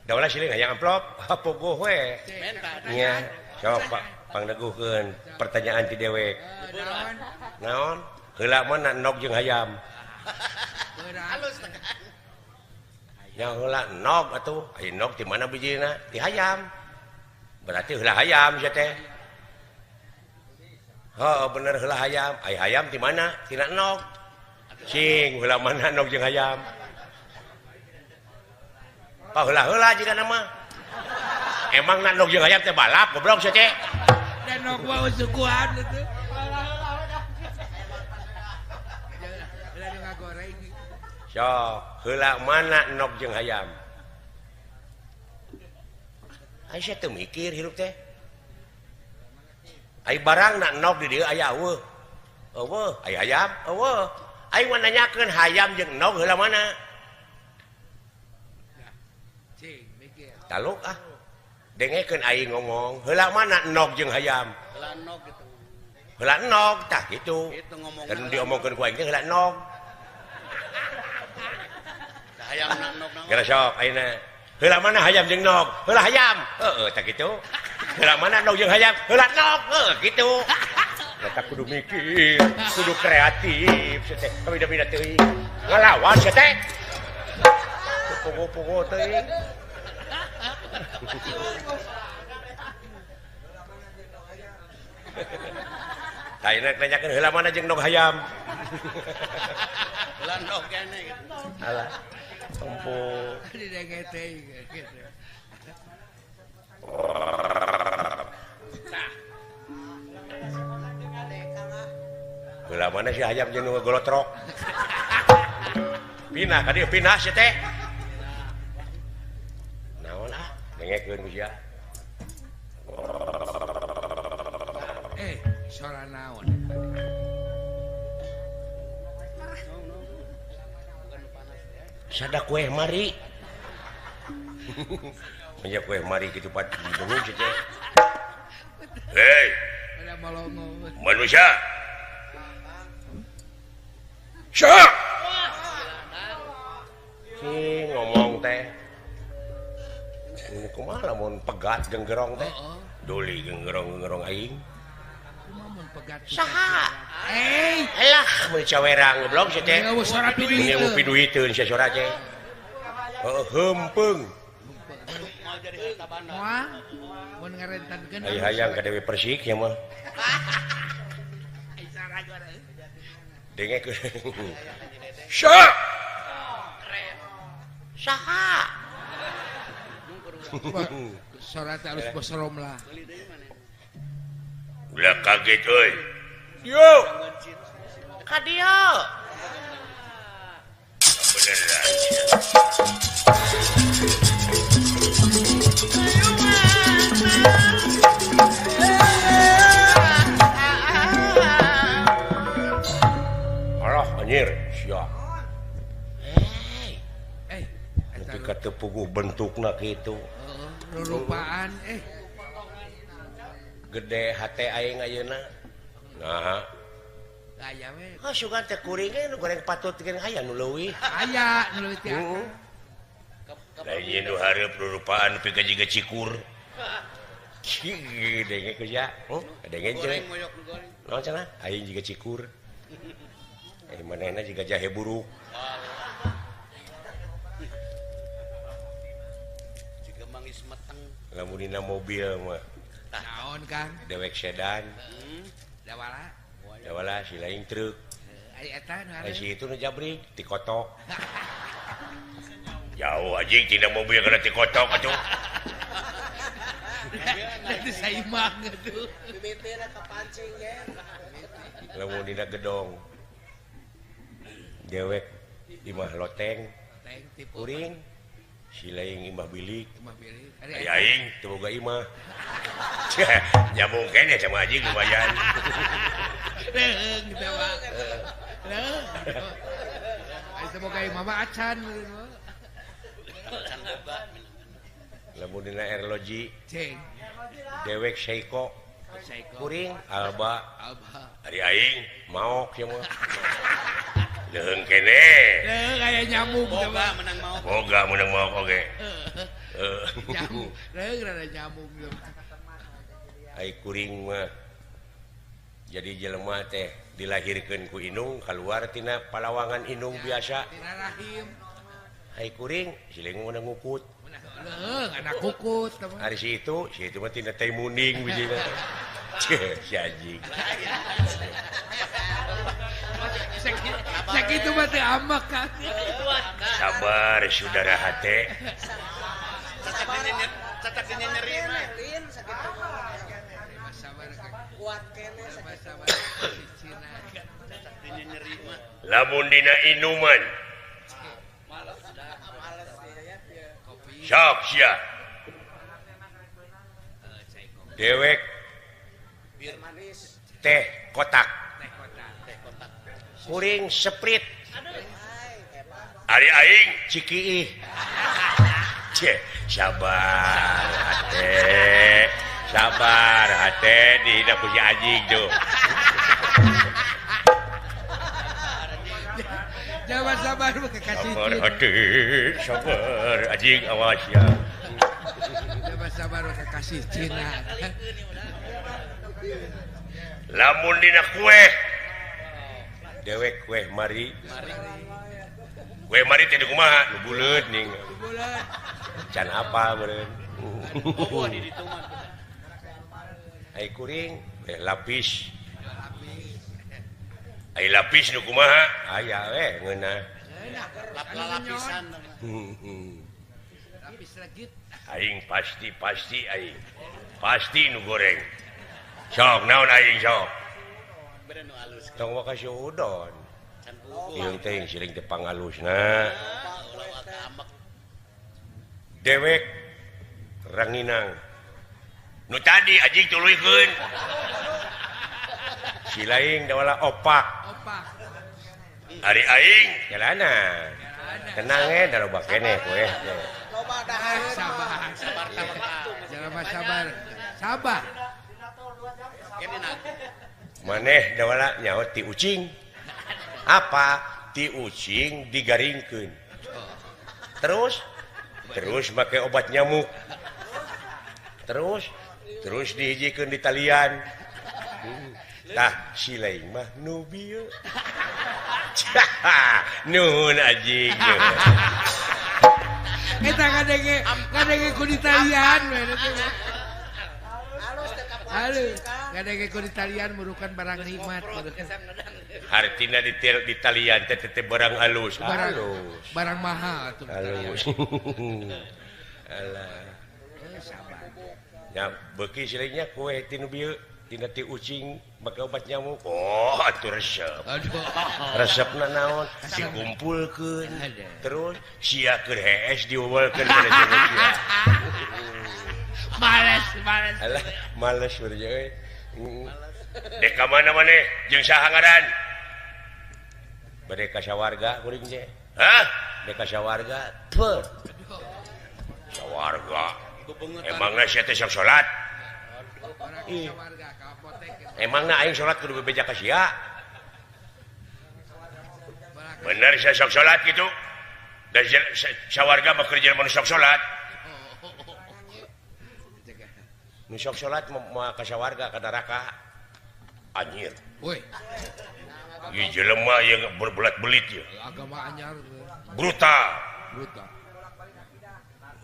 daulah silih hayang amplop pogoh we nya coba pangneguhkeun pertanyaan ti dewek naon heula mana nok jeung hayam nya heula nok atuh ai nok di mana bijina ti hayam berarti heula hayam sia teh heuh bener heula hayam ai hayam di mana tina nok cing heula mana nok jeung hayam pa heula-heula jiga nama emang nak nok jeung hayam teh balap goblok sia teh dan nok bawa sukuan itu so heula mana nok jeung hayam ai sia teu mikir hirup teh ai barang nak nok di dieu aya eueuh ai hayam eueuh ai mun nanyakeun hayam jeung nok heula mana taluk dengekeun aing ngomong heula mana nok jeung hayam heula nok tah kitu kan diomongkeun ku aing teh heula nok hayam nok gara sok ayeuna heula mana hayam jeung nok heula hayam heueuh tah kitu heula mana nok jeung hayam heula nok heueuh kitu eta kudu mikir kudu kreatif sia teh kabida-bida teuing ngalawan sia teh pogo-pogo teuing ayeuna nanyakeun heula mana jeung nok hayam heula nok kene gitu alah empo di degete gitu heula mana si hayam jeung nu golotrok pinah ka dieu pinah sia teh dengekeun ku sia suara naon sada kue mari nya kue mari kitu pat bungung sia teh hei manusia sya si ngomong teh ini kumaha lamun pegat jeung gerong teh duli jeung gerong aing saha elah mun cawerang goblok sia teh ini piduiteun sia sora teh heumpeng moal mun ngarentankeun ai hayang ka Dewi Persik nya mah dengekeun sya saha suara teh alus bosrom lah ulah kaget euy yo ka dieu beneran alah anjir sia ketika tepuguh bentukna kitu rupaan gede hate aing ayeuna nah aya we sugan teh kuring nu goreng patut jeung aya nu leuwih aya nu leuwih teh lain nu hareup rupaan nepi ka jiga cikur denge ku sia denge jeung naon cenah aing jiga cikur manehna jiga jahe buruk jiga mangis meteng lamun dina mobil mah naon Kang dewek sedan dawala si lain truk ai eta nu ai si itu nu jabrik ti kotok jauh anjing tina mobil kana ti kotok atuh nanti saimang atuh bibitna kapancing ge lamun dina gedong dewek imah loteng kuring si lain imah bilik ai aing teu boga imah nyambung kene sama anjing lumayan leung kita mah leung ai teu boga imah mah acan lamun dina erloji ceng dewek Seiko kuring alba ari aing maok ya mah leung kene leung aya nyamuk boga menang maok boga menang maok oge Nyamuk. Rada nyamuk. Ai kuring mah jadi jelema teh dilahirkeun ku indung keluar tina palawangan indung biasa. Tina rahim. Ai kuring siling mun ngukut. Anak kukut. Hari si itu mah tina teh muning bijina. Si anjing. Sakit mah teh amak kan. Sabar saudara hate. Cacak nyeri mah. Sakit Sabar kuat kene sakit. sabar. Nyeri mah. Lamun dina inuman Males ya. sok sia. Dewek Bir manis. teh kotak. Kuring seprit. Ari aing cikiih. Sabar hate. Sabar hate dina ku si anjing tuh. Jangan sabar kasih Sabar cin. hate, sabar anjing awas ya. Jangan sabar kasih Cina. Lamun dina kue. Dewek kue mari. Kue mari teh kumaha nu buleut ning. Bulan. Can apa beureun. Ai kuring lapis. Ai lapis nu kumaha? Aya we ngeunah. Lapisan. Lapis legit. Aing pasti aing. Pasti nu goreng. Sok naon aing sok. Beren nu alus. Tong wa kasih udon. Can puguh. Ieu teh siling teh pangalusna. Dewek ranginang. Nu tadi anjing tuluikeun. Si laing da wala opak. Opak. Ari aing jalana. Tenang da loba keneh kue. Loba dahar. Sabar. Jangan sabar. Sabar. Kene nang. Maneh da wala nyaho ti ucing. Apa? Ti ucing digaringkeun. Terus make obat nyamuk. Terus dihijikeun di talian. Tah si lain mah nu bieu. Nuhun anjing. Eta ngadenge ku di talian we teh. Alus teh kapan? Halo, ngadenge ku di talian murukan barang nikmat. Hartina di talian teh teh barang halus. Barang mahal tuh. Halus. Alah. Sabar. Ya beuki silingnya kue tinu bieu tina ti ucing make obat nyamuk. Oh, atuh resep. Aduh. Resepna naon? Dikumpulkeun. Terus sia keur hees diuwelkeun kana jeung sia. Males. Alah, males urang euy. Dek ka mana maneh jeung saha ngaran? Bade ka sawarga kuring teh. Hah? Dek ka sawarga. Teu. Sawarga. Emangna sia teh sok salat? Emangna aing salat kudu bebeja ka sia? Bener sia sok salat gitu? Dan sawarga mah keur jelema nu sok salat. Nu sok salat mah ka sawarga ka neraka. Anjir. Woi, Ieu jelema yang berbelat-belit ya. agama anyar. Brutal.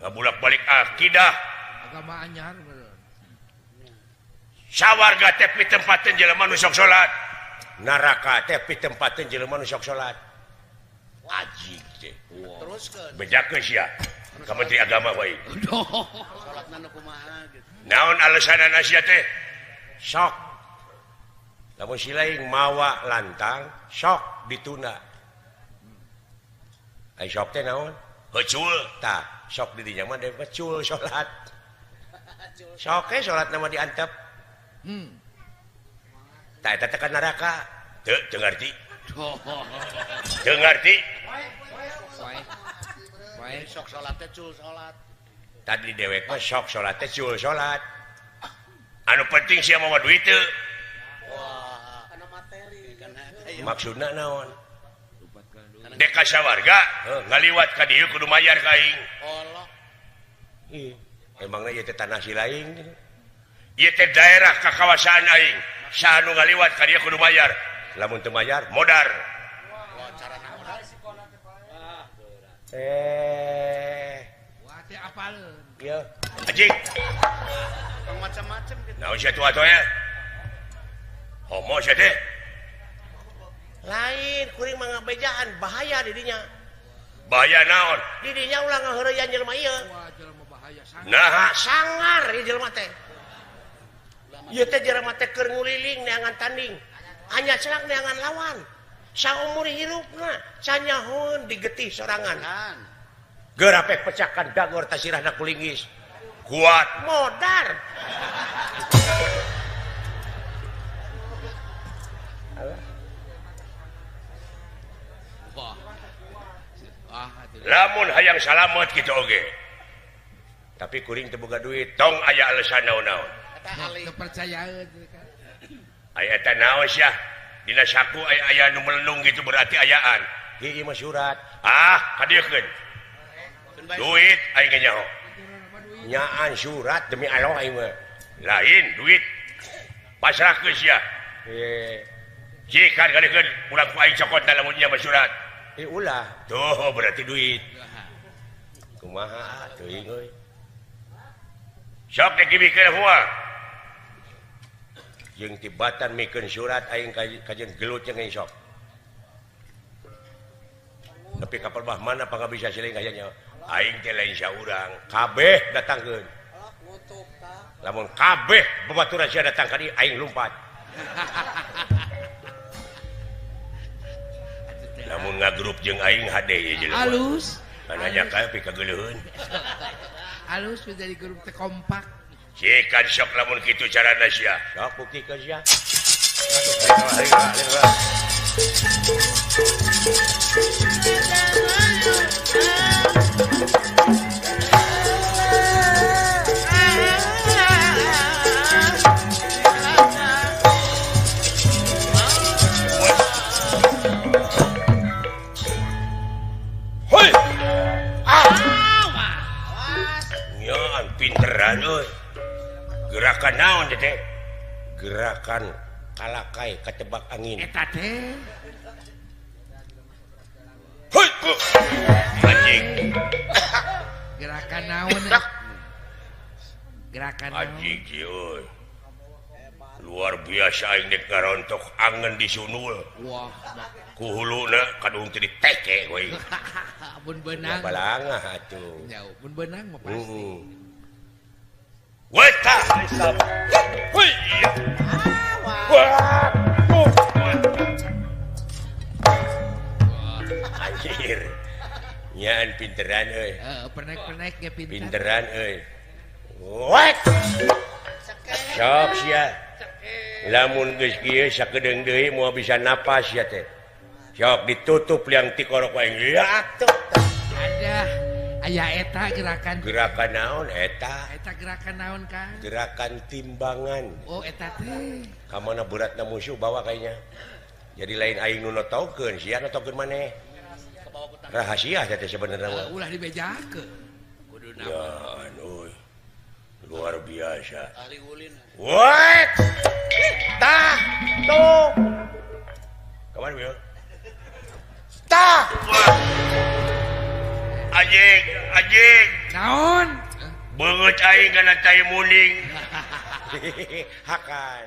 Ngabulak-balik akidah. Agama anyar. Sawarga teh pitempateun jelema nu sok salat. Neraka teh pitempateun jelema nu sok salat. Ajig teh. Teruskeun. Bejakeun sia. Ka Menteri Agama bae. Salatna nu kumaha gitu. Naon alesanana sia teh? Sok. Lamun si lain mawa lantang, sok ditunda. Ai sok teh naon? Hecul tah. Sok di dinya mah dewe hecul salat. Sok ke salat nama diantep. Tah eta teh ka neraka. Teu ngarti. Teu ngarti. Baik. Sok salat teh cul salat. Tadi dewek mah sok salat teh cul salat. Anu penting sia mawa duit teu. Wah, kana materi. Kana Maksudna naon? Dek ka sawarga, ngaliwat ka dieu kudu mayar ka aing. Allah. Ih, emangnya ieu teh tanah si lain gitu. Ieu teh daerah ka kawasan aing sanu ngaliwat ka dieu kudu bayar lamun teu bayar modar wah teh apaleun ieu anjing macam-macam gitu. naon sia tua ya homo sia teh lain kuring mah ngabejaan bahaya di dinya bahaya naon di dinya ulah ngaheureuyan jelema ieu wah jelema bahaya sangat nah sangar ieu jelema teh ieu teh jelema teh keur nguliling neangan tanding hanya celak neangan lawan saumur hirupna canyahoun digetih sorangan Kan. gerapek pecahkan dagor tasirahna kulinggis kuat modar wah atuh lamun hayang salamet gitu oge tapi kuring teu boga duit tong aya alesan naon-naon Eta alih. kepercayaan kan aya eta naon sia dina saku aya nu melendung gitu berarti ayaan ieu mah surat kadiekeun duit aing ge nyaho nyaan surat demi Allah aing mah lain duit pasrahkeun sia jika kadiekeun ulah ku aing cokot lamun nya mah surat ulah tuh berarti duit kumaha teuing euy sok dikibikeun huwa jeung tibatan mikeun surat aing kajeun gelut jeung sok tapi kapal bah mana pangabisa siling kayaknya aing teh lain saurang kabeh datangkeun lamun kabeh babaturan sia datang ka dieu aing lumpat lamun ngagrup jeung aing hade ieu jelema halus kana nya kae pi kageuleuheun halus menjadi grup teh kompak Cikan sok lamun kitu carana sia. Sok bukti sia. Hoi. Nyan pinteran euy. Gerakan naon teh gerakan kalakai kacebak angin eta teh hoi anjing gerakan naon gerakan naon anjing euy luar biasa aing dek ngarontok angen di sunul wah ku huluna kadung teu diteke we mun beunang balangah atuh ya mun beunang mah pasti Weta, wih, wah, anjir, nyan pinteran, euy, penek-penek ya pinter pinteran, euy, wet, sok sia, lamun geus kieu sakedeung deui moal bisa napas ya teh, sok ditutup liang ti korok wae, liat tuh, ada aya eta gerakan naon eta gerakan naon kan gerakan timbangan oh eta teh kamana beratna musuh bawa kayaknya jadi lain aing nu notokeun sia notokeun maneh rahasia teh sebenarnya ulah dibejakeun kudu ya euy luar biasa Ahli ulin. what tah tuh kawan Wil tah anjing naon beungeut aing kana tai muning hakan